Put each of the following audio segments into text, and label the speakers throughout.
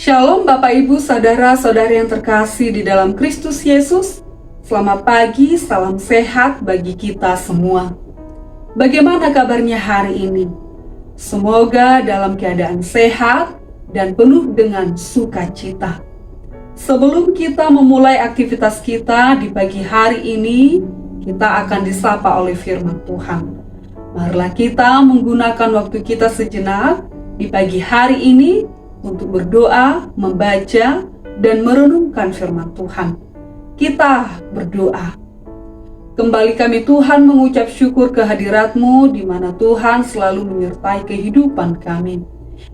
Speaker 1: Shalom Bapak Ibu Saudara-saudari yang terkasih di dalam Kristus Yesus. Selamat pagi, salam sehat bagi kita semua. Bagaimana kabarnya hari ini? Semoga dalam keadaan sehat dan penuh dengan sukacita. Sebelum kita memulai aktivitas kita di pagi hari ini, kita akan disapa oleh firman Tuhan. Marilah kita menggunakan waktu kita sejenak di pagi hari ini untuk berdoa, membaca, dan merenungkan firman Tuhan. Kita berdoa. Kembali kami Tuhan mengucap syukur kehadirat-Mu di mana Tuhan selalu menyertai kehidupan kami.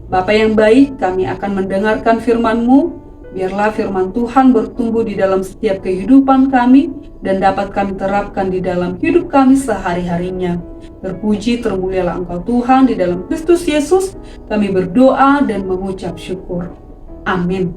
Speaker 1: Bapa yang baik, kami akan mendengarkan firman-Mu. Biarlah firman Tuhan bertumbuh di dalam setiap kehidupan kami dan dapat kami terapkan di dalam hidup kami sehari-harinya. Terpuji termulialah Engkau Tuhan di dalam Kristus Yesus. Kami berdoa dan mengucap syukur. Amin.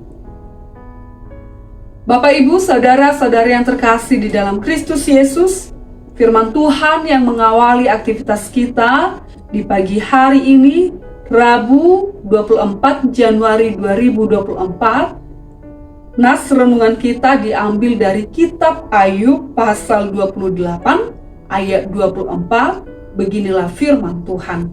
Speaker 1: Bapak Ibu Saudara-saudari yang terkasih di dalam Kristus Yesus, firman Tuhan yang mengawali aktivitas kita di pagi hari ini, Rabu 24 Januari 2024. Nas renungan kita diambil dari kitab Ayub pasal 28 ayat 24. Beginilah firman Tuhan.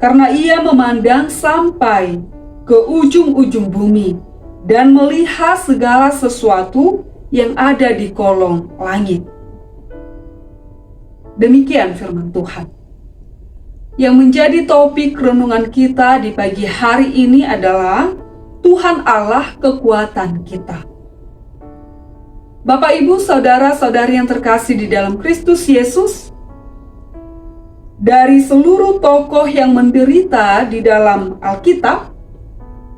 Speaker 1: Karena ia memandang sampai ke ujung-ujung bumi dan melihat segala sesuatu yang ada di kolong langit. Demikian firman Tuhan. Yang menjadi topik renungan kita di pagi hari ini adalah Tuhan Allah kekuatan kita. Bapak Ibu Saudara-saudari yang terkasih di dalam Kristus Yesus, dari seluruh tokoh yang menderita di dalam Alkitab,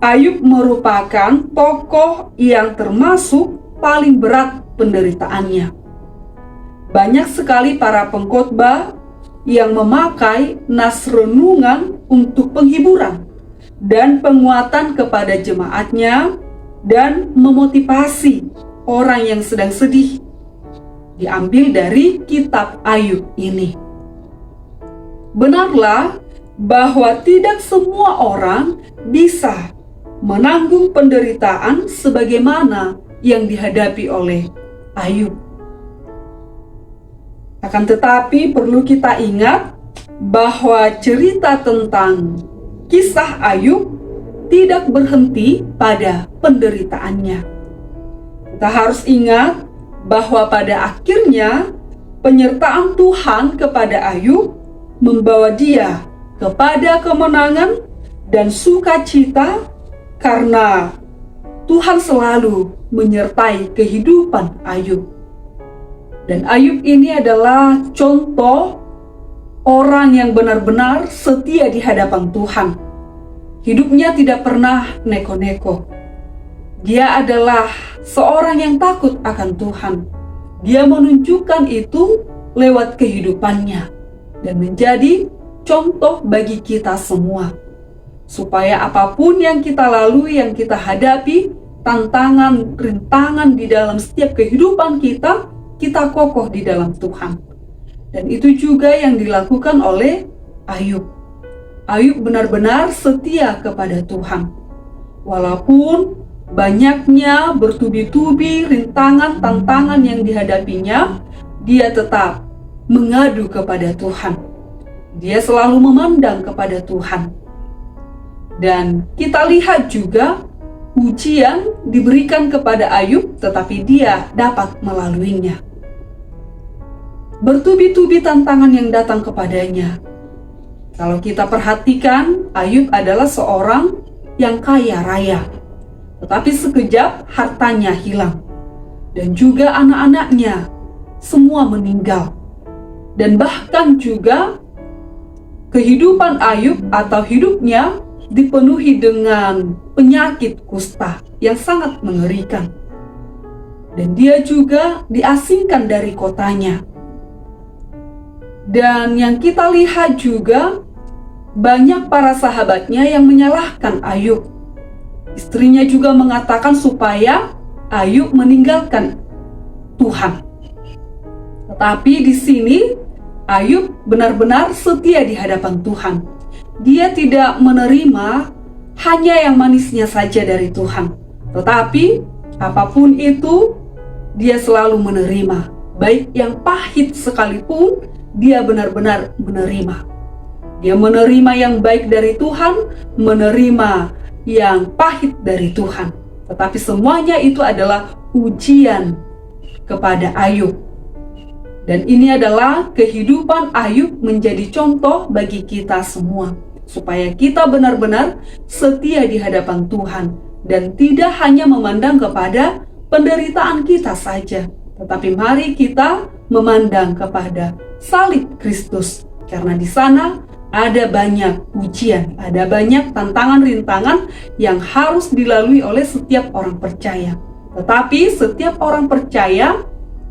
Speaker 1: Ayub merupakan tokoh yang termasuk paling berat penderitaannya. Banyak sekali para pengkhotbah yang memakai nas renungan untuk penghiburan dan penguatan kepada jemaatnya dan memotivasi orang yang sedang sedih. Diambil dari kitab Ayub ini. Benarlah bahwa tidak semua orang bisa menanggung penderitaan sebagaimana yang dihadapi oleh Ayub. Akan tetapi perlu kita ingat bahwa cerita tentang kisah Ayub tidak berhenti pada penderitaannya. Kita harus ingat bahwa pada akhirnya penyertaan Tuhan kepada Ayub membawa dia kepada kemenangan dan sukacita karena Tuhan selalu menyertai kehidupan Ayub. Dan Ayub ini adalah contoh orang yang benar-benar setia di hadapan Tuhan. Hidupnya tidak pernah neko-neko. Dia adalah seorang yang takut akan Tuhan. Dia menunjukkan itu lewat kehidupannya dan menjadi contoh bagi kita semua. Supaya apapun yang kita lalui, yang kita hadapi, tantangan, rintangan di dalam setiap kehidupan kita, kita kokoh di dalam Tuhan. Dan itu juga yang dilakukan oleh Ayub. Ayub benar-benar setia kepada Tuhan. Walaupun banyaknya bertubi-tubi rintangan, tantangan yang dihadapinya, dia tetap mengadu kepada Tuhan. Dia selalu memandang kepada Tuhan. Dan kita lihat juga ujian diberikan kepada Ayub, tetapi dia dapat melaluinya. Bertubi-tubi tantangan yang datang kepadanya. Kalau kita perhatikan, Ayub adalah seorang yang kaya raya. Tetapi sekejap hartanya hilang. Dan juga anak-anaknya semua meninggal. Dan bahkan juga kehidupan Ayub atau hidupnya dipenuhi dengan penyakit kusta yang sangat mengerikan. Dan dia juga diasingkan dari kotanya. Dan yang kita lihat juga banyak para sahabatnya yang menyalahkan Ayub. Istrinya juga mengatakan supaya Ayub meninggalkan Tuhan. Tetapi di sini Ayub benar-benar setia di hadapan Tuhan. Dia tidak menerima hanya yang manisnya saja dari Tuhan. Tetapi apapun itu, dia selalu menerima. Baik yang pahit sekalipun, dia benar-benar menerima. Dia menerima yang baik dari Tuhan, menerima yang pahit dari Tuhan. Tetapi semuanya itu adalah ujian kepada Ayub. Dan ini adalah kehidupan Ayub menjadi contoh bagi kita semua, supaya kita benar-benar setia di hadapan Tuhan dan tidak hanya memandang kepada penderitaan kita saja, tetapi mari kita memandang kepada salib Kristus, karena di sana ada banyak ujian, ada banyak tantangan-rintangan yang harus dilalui oleh setiap orang percaya. Tetapi setiap orang percaya,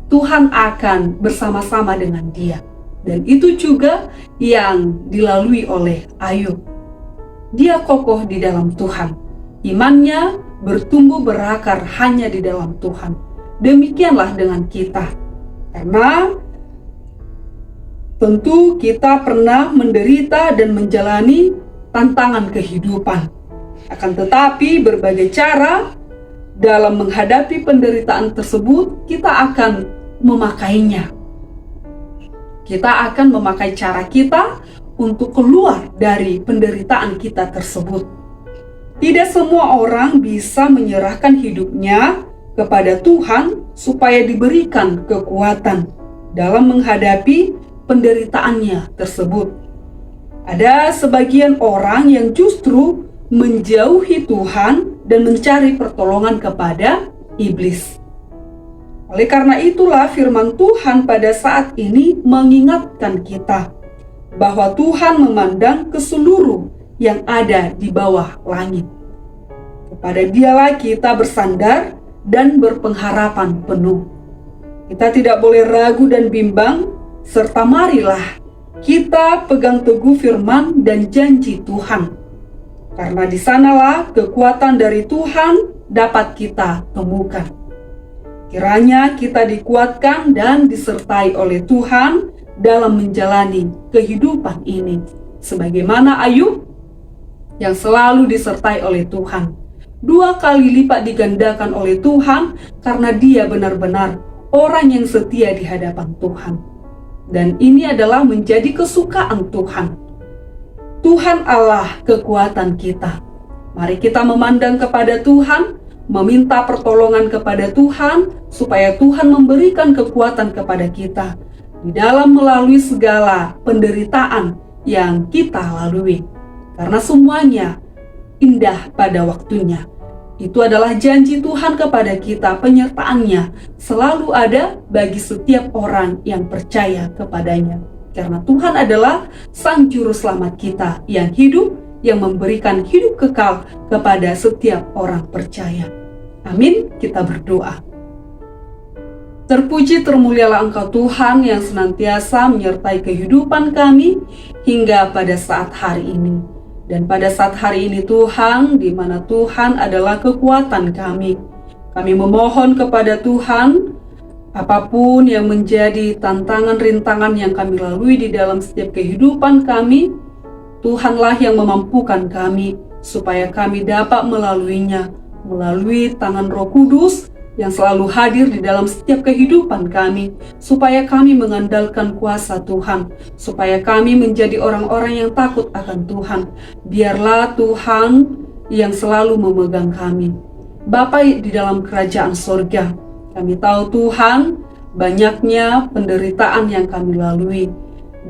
Speaker 1: Tuhan akan bersama-sama dengan dia. Dan itu juga yang dilalui oleh Ayub. Dia kokoh di dalam Tuhan. Imannya bertumbuh berakar hanya di dalam Tuhan. Demikianlah dengan kita. Karena tentu kita pernah menderita dan menjalani tantangan kehidupan. Akan tetapi berbagai cara dalam menghadapi penderitaan tersebut, kita akan memakainya. Kita akan memakai cara kita untuk keluar dari penderitaan kita tersebut. Tidak semua orang bisa menyerahkan hidupnya kepada Tuhan supaya diberikan kekuatan dalam menghadapi penderitaannya tersebut. Ada sebagian orang yang justru menjauhi Tuhan dan mencari pertolongan kepada iblis. Oleh karena itulah firman Tuhan pada saat ini mengingatkan kita bahwa Tuhan memandang ke seluruh yang ada di bawah langit. Kepada Dialah kita bersandar dan berpengharapan penuh. Kita tidak boleh ragu dan bimbang, serta marilah kita pegang teguh firman dan janji Tuhan. Karena di sanalah kekuatan dari Tuhan dapat kita temukan. Kiranya kita dikuatkan dan disertai oleh Tuhan dalam menjalani kehidupan ini. Sebagaimana Ayub yang selalu disertai oleh Tuhan. 2 kali lipat digandakan oleh Tuhan karena dia benar-benar orang yang setia di hadapan Tuhan. Dan ini adalah menjadi kesukaan Tuhan. Tuhan Allah kekuatan kita. Mari kita memandang kepada Tuhan, meminta pertolongan kepada Tuhan, supaya Tuhan memberikan kekuatan kepada kita di dalam melalui segala penderitaan yang kita lalui. Karena semuanya indah pada waktunya. Itu adalah janji Tuhan kepada kita, penyertaannya selalu ada bagi setiap orang yang percaya kepadanya. Karena Tuhan adalah Sang Juru Selamat kita yang hidup, yang memberikan hidup kekal kepada setiap orang percaya. Amin, kita berdoa. Terpuji termulialah Engkau Tuhan yang senantiasa menyertai kehidupan kami hingga pada saat hari ini. Dan pada saat hari ini Tuhan, di mana Tuhan adalah kekuatan kami. Kami memohon kepada Tuhan, apapun yang menjadi tantangan rintangan yang kami lalui di dalam setiap kehidupan kami, Tuhanlah yang memampukan kami, supaya kami dapat melaluinya, melalui tangan Roh Kudus yang selalu hadir di dalam setiap kehidupan kami, supaya kami mengandalkan kuasa Tuhan, supaya kami menjadi orang-orang yang takut akan Tuhan. Biarlah Tuhan yang selalu memegang kami. Bapa di dalam kerajaan sorga, kami tahu Tuhan, banyaknya penderitaan yang kami lalui,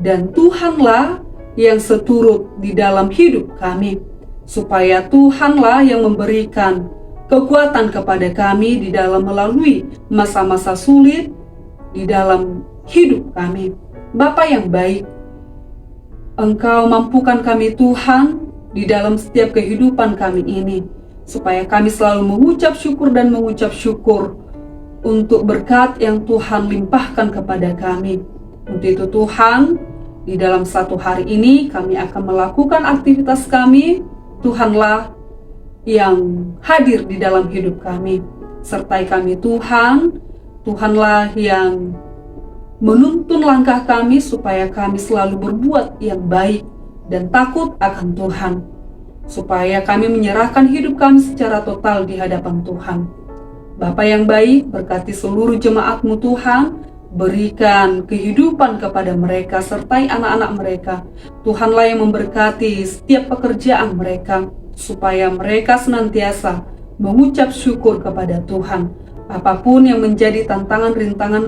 Speaker 1: dan Tuhanlah yang seturut di dalam hidup kami, supaya Tuhanlah yang memberikan kekuatan kepada kami di dalam melalui masa-masa sulit di dalam hidup kami. Bapa yang baik, Engkau mampukan kami Tuhan di dalam setiap kehidupan kami ini, supaya kami selalu mengucap syukur dan mengucap syukur untuk berkat yang Tuhan limpahkan kepada kami. Untuk itu Tuhan, di dalam satu hari ini kami akan melakukan aktivitas kami. Tuhanlah yang hadir di dalam hidup kami. Sertai kami Tuhan. Tuhanlah yang menuntun langkah kami supaya kami selalu berbuat yang baik dan takut akan Tuhan. supaya kami menyerahkan hidup kami secara total di hadapan Tuhan. Bapa yang baik, berkati seluruh jemaat-Mu Tuhan, berikan kehidupan kepada mereka, sertai anak-anak mereka. Tuhanlah yang memberkati setiap pekerjaan mereka, supaya mereka senantiasa mengucap syukur kepada Tuhan. Apapun yang menjadi tantangan-rintangan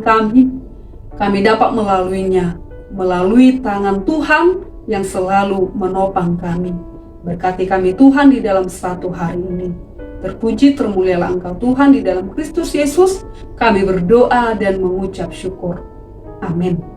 Speaker 1: kami dapat melaluinya, melalui tangan Tuhan yang selalu menopang kami. Berkati kami Tuhan di dalam satu hari ini. Terpuji termulialah Engkau Tuhan di dalam Kristus Yesus. Kami berdoa dan mengucap syukur. Amin.